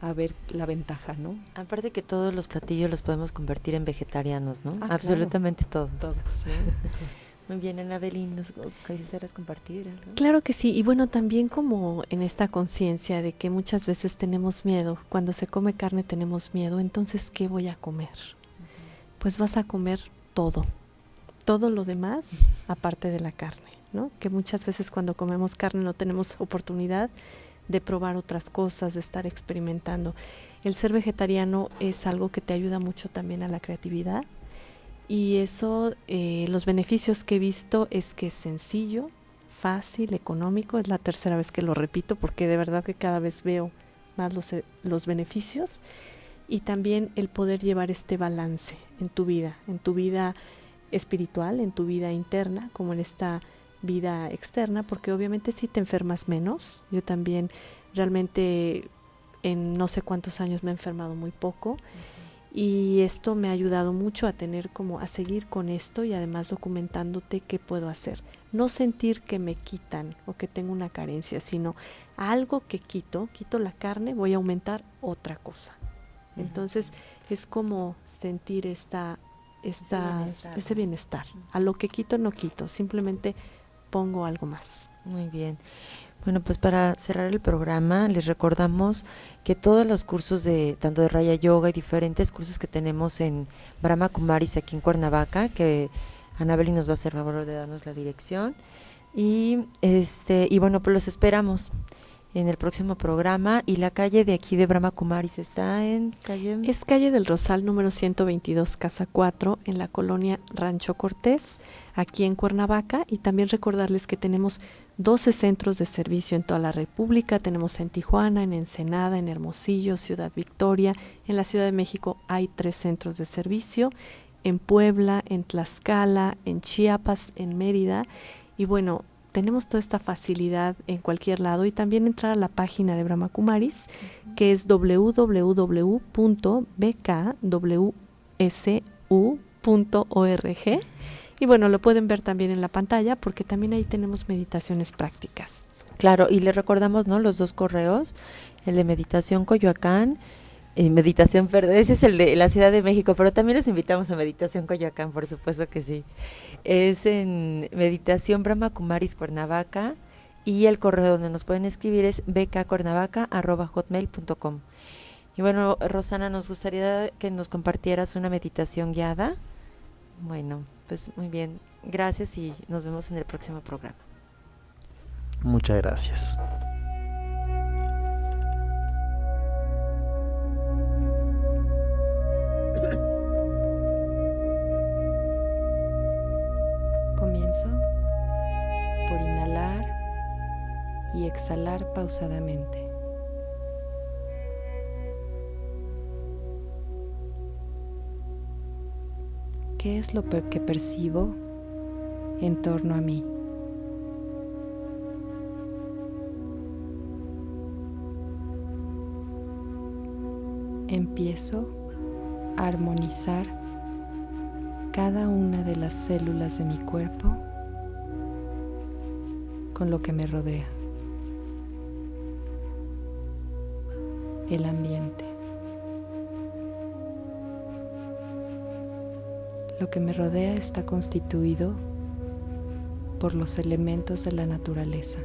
a ver la ventaja, ¿no? Aparte que todos los platillos los podemos convertir en vegetarianos, ¿no? Absolutamente claro. todos. Muy bien, Anabelín, ¿nos quisieras compartir algo? Claro que sí, y bueno, también como en esta conciencia de que muchas veces tenemos miedo, cuando se come carne tenemos miedo, entonces, ¿qué voy a comer? Pues vas a comer todo lo demás, aparte de la carne, ¿no? Que muchas veces cuando comemos carne no tenemos oportunidad de probar otras cosas, de estar experimentando. El ser vegetariano es algo que te ayuda mucho también a la creatividad, y eso, los beneficios que he visto es que es sencillo, fácil, económico. Es la 3ª vez que lo repito, porque de verdad que cada vez veo más los beneficios, y también el poder llevar este balance en tu vida espiritual, en tu vida interna, como en esta vida externa, porque obviamente sí te enfermas menos. Yo también realmente en no sé cuántos años me he enfermado muy poco, y esto me ha ayudado mucho a seguir con esto, y además documentándote qué puedo hacer. No sentir que me quitan o que tengo una carencia, sino algo que quito la carne, voy a aumentar otra cosa. Entonces es como sentir esta ese bienestar. A lo que quito no quito, simplemente pongo algo más. Muy bien. Bueno, pues para cerrar el programa les recordamos que todos los cursos de tanto de Raya Yoga y diferentes cursos que tenemos en Brahma Kumaris aquí en Cuernavaca, que Anabeli nos va a hacer favor de darnos la dirección, y bueno, pues los esperamos en el próximo programa. Y la calle de aquí de Brahma Kumaris está en calle... Es calle del Rosal número 122, casa 4, en la colonia Rancho Cortés, aquí en Cuernavaca. Y también recordarles que tenemos 12 centros de servicio en toda la República. Tenemos en Tijuana, en Ensenada, en Hermosillo, Ciudad Victoria. En la Ciudad de México hay 3 centros de servicio. En Puebla, en Tlaxcala, en Chiapas, en Mérida. Y bueno, tenemos toda esta facilidad en cualquier lado, y también entrar a la página de Brahma Kumaris, que es www.bkwsu.org. Y bueno, lo pueden ver también en la pantalla, porque también ahí tenemos meditaciones prácticas. Claro, y les recordamos, ¿no?, los 2 correos, el de Meditación Coyoacán, Meditación, perdón, ese es el de la Ciudad de México, pero también los invitamos a Meditación Coyoacán, por supuesto que sí. Es en Meditación Brahma Kumaris Cuernavaca, y el correo donde nos pueden escribir es bkcuernavaca@hotmail.com. Y bueno, Rosana, nos gustaría que nos compartieras una meditación guiada. Bueno, pues muy bien, gracias y nos vemos en el próximo programa. Muchas gracias. Comienzo por inhalar y exhalar pausadamente. ¿Qué es lo que percibo en torno a mí? Empiezo a armonizar cada una de las células de mi cuerpo con lo que me rodea, el ambiente. Lo que me rodea está constituido por los elementos de la naturaleza.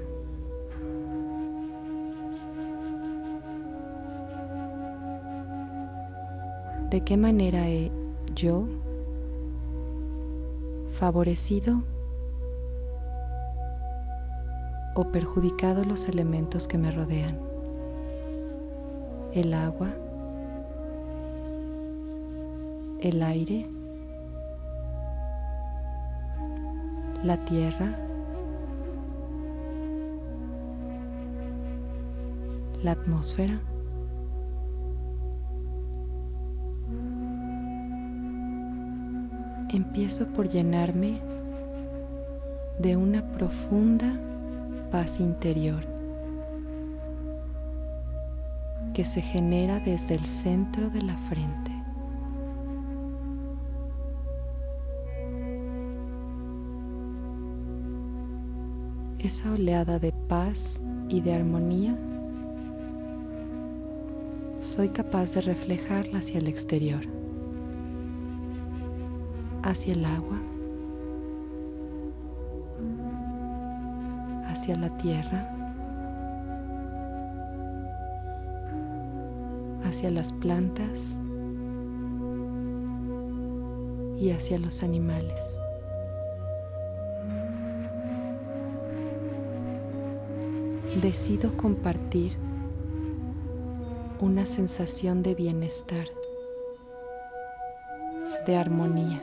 ¿De qué manera he yo favorecido o perjudicado los elementos que me rodean? El agua, el aire, la tierra, la atmósfera. Empiezo por llenarme de una profunda paz interior que se genera desde el centro de la frente. Esa oleada de paz y de armonía soy capaz de reflejarla hacia el exterior, hacia el agua, hacia la tierra, hacia las plantas y hacia los animales. Decido compartir una sensación de bienestar, de armonía.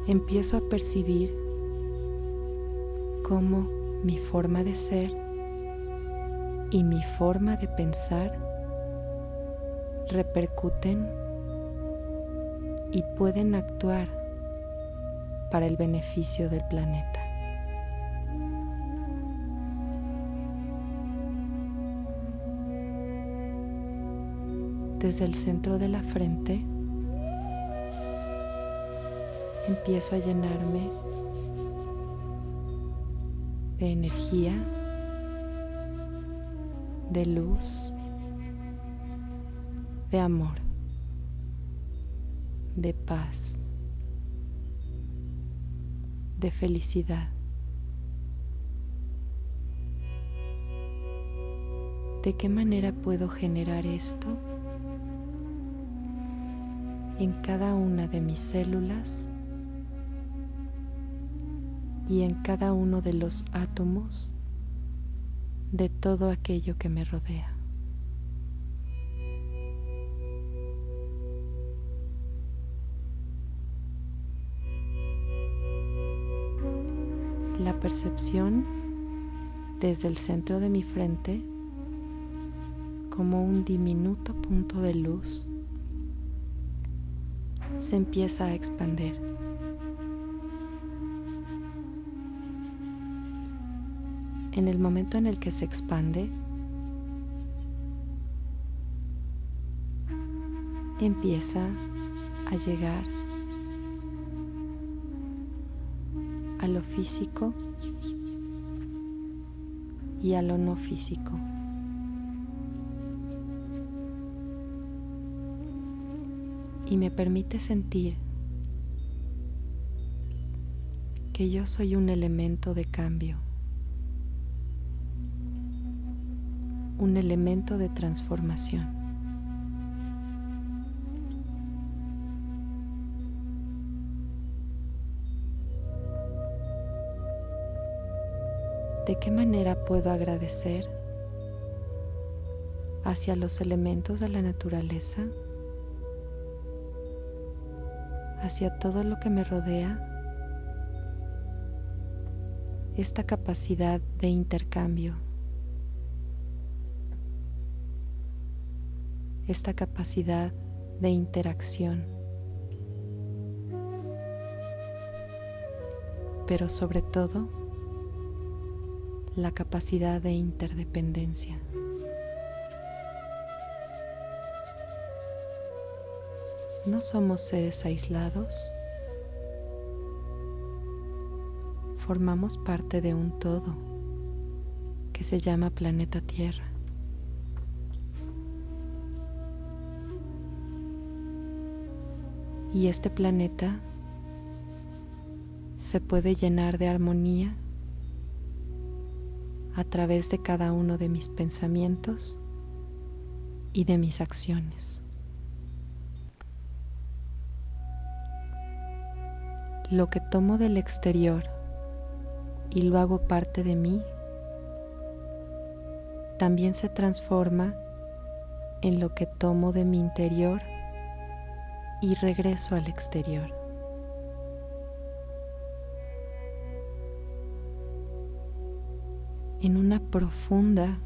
Empiezo a percibir cómo mi forma de ser y mi forma de pensar repercuten y pueden actuar para el beneficio del planeta. Desde el centro de la frente empiezo a llenarme de energía, de luz, de amor, de paz, de felicidad. ¿De qué manera puedo generar esto en cada una de mis células y en cada uno de los átomos de todo aquello que me rodea? La percepción desde el centro de mi frente como un diminuto punto de luz se empieza a expandir. En el momento en el que se expande, empieza a llegar a lo físico y a lo no físico. Y me permite sentir que yo soy un elemento de cambio, un elemento de transformación. ¿De qué manera puedo agradecer hacia los elementos de la naturaleza, hacia todo lo que me rodea, esta capacidad de intercambio, esta capacidad de interacción, pero sobre todo la capacidad de interdependencia? No somos seres aislados, formamos parte de un todo que se llama planeta Tierra. Y este planeta se puede llenar de armonía a través de cada uno de mis pensamientos y de mis acciones. Lo que tomo del exterior y lo hago parte de mí, también se transforma en lo que tomo de mi interior y regreso al exterior. En una profunda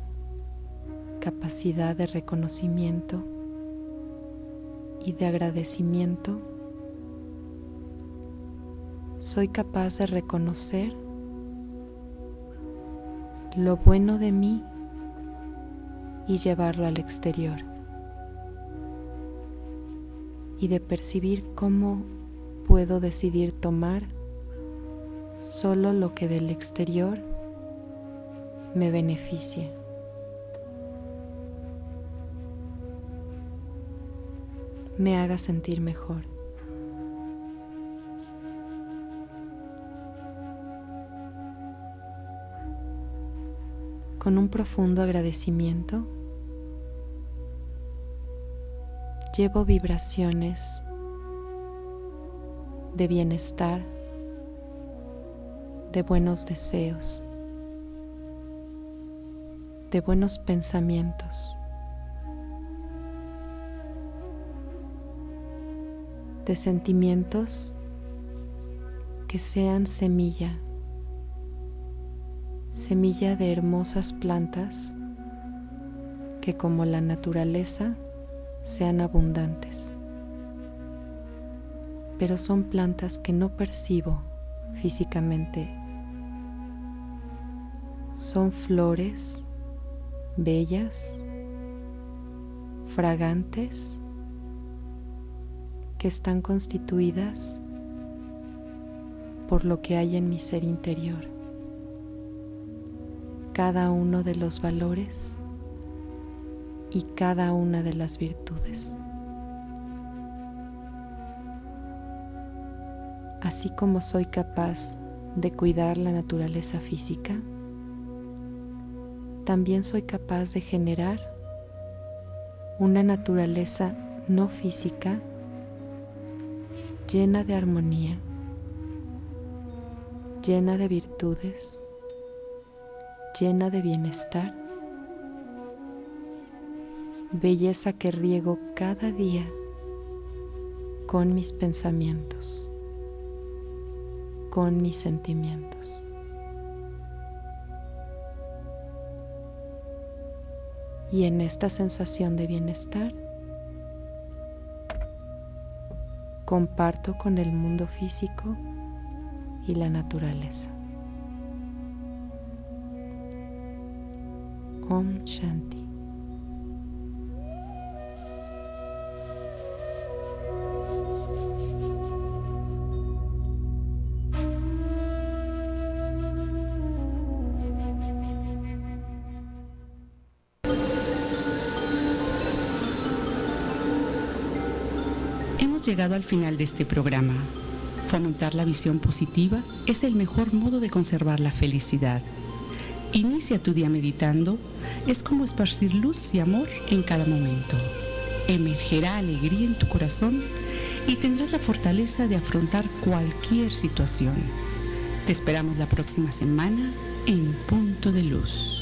capacidad de reconocimiento y de agradecimiento, soy capaz de reconocer lo bueno de mí y llevarlo al exterior, y de percibir cómo puedo decidir tomar solo lo que del exterior me beneficie. Me haga sentir mejor. Con un profundo agradecimiento, llevo vibraciones de bienestar, de buenos deseos, de buenos pensamientos, de sentimientos que sean semilla de hermosas plantas que, como la naturaleza, sean abundantes. Pero son plantas que no percibo físicamente. Son flores bellas, fragantes, que están constituidas por lo que hay en mi ser interior. Cada uno de los valores y cada una de las virtudes. Así como soy capaz de cuidar la naturaleza física, también soy capaz de generar una naturaleza no física llena de armonía, llena de virtudes, llena de bienestar, belleza que riego cada día con mis pensamientos, con mis sentimientos. Y en esta sensación de bienestar, comparto con el mundo físico y la naturaleza. Om Shanti. Hemos llegado al final de este programa. Fomentar la visión positiva es el mejor modo de conservar la felicidad. Inicia tu día meditando, es como esparcir luz y amor en cada momento. Emergerá alegría en tu corazón y tendrás la fortaleza de afrontar cualquier situación. Te esperamos la próxima semana en Punto de Luz.